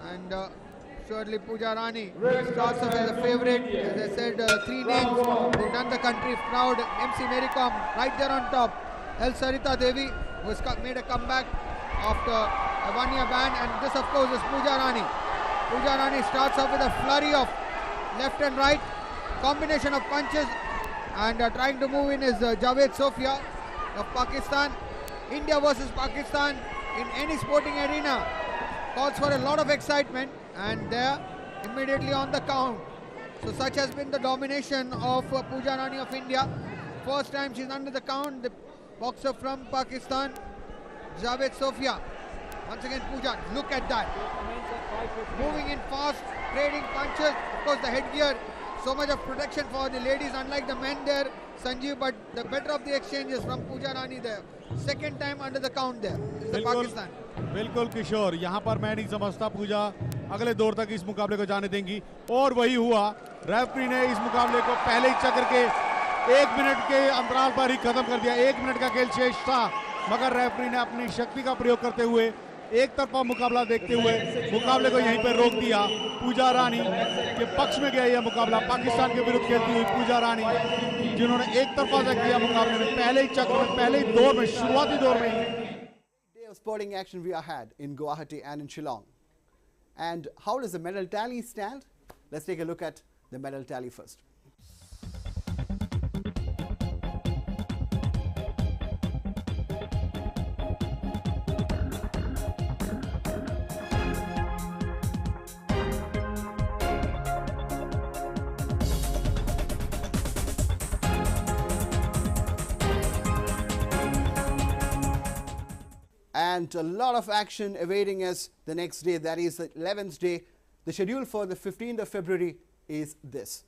And surely Pooja Rani starts off as a favorite. As I said, 3 names who've done the country proud. MC Mary Kom right there on top. El Sarita Devi, who has made a comeback after a 1-year ban, and this of course is Pooja Rani. Pooja Rani starts off with a flurry of left and right, combination of punches, and trying to move in is Javed Sophia of Pakistan. India versus Pakistan in any sporting arena calls for a lot of excitement, and they're immediately on the count. So such has been the domination of Pooja Rani of India. First time she's under the count, the boxer from Pakistan, Javed Sophia. Once again Pooja, look at that. Moving in fast, trading punches. Of course the headgear, so much of protection for the ladies unlike the men there, Sanjeev, but the better of the exchanges from Pooja Rani there. Second time under the count there. This is the Pakistan. बिल्कुल किशोर, यहाँ पर मैं नहीं समझता पूजा अगले दौर तक इस मुकाबले को जाने देंगी, और वही हुआ। रेफरी ने इस मुकाबले को पहले ही चक्र के 1 मिनट के अंतराल पर ही खत्म कर दिया। 1 मिनट का खेल शेष था, मगर रेफरी ने अपनी शक्ति का प्रयोग करते हुए एक तरफा मुकाबला देखते हुए मुकाबले को यहीं पर रोक दिया। पूजा रानी के पक्ष में गया यह मुकाबला, पाकिस्तान के विरुद्ध खेलती हुई पूजा रानी, जिन्होंने एक तरफा से किया मुकाबले में पहले ही चक्र में, पहले ही दौर में, शुरुआती दौर में ही। Sporting action we are had in Guwahati and in Shillong. And how does the medal tally stand? Let's take a look at the medal tally first. And a lot of action awaiting us the next day, that is the 11th day. The schedule for the 15th of February is this.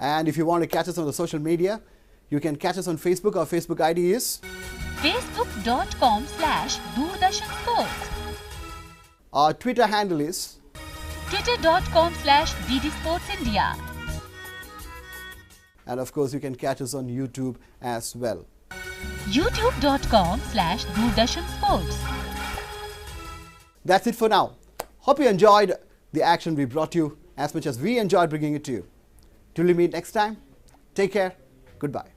And if you want to catch us on the social media, you can catch us on Facebook. Our Facebook ID is facebook.com/Doordarshan Sports. Our Twitter handle is twitter.com/DD Sports India. And of course, you can catch us on YouTube as well. youtube.com/Doordarshan Sports. That's it for now. Hope you enjoyed the action we brought you as much as we enjoyed bringing it to you. Till we meet next time, take care. Goodbye.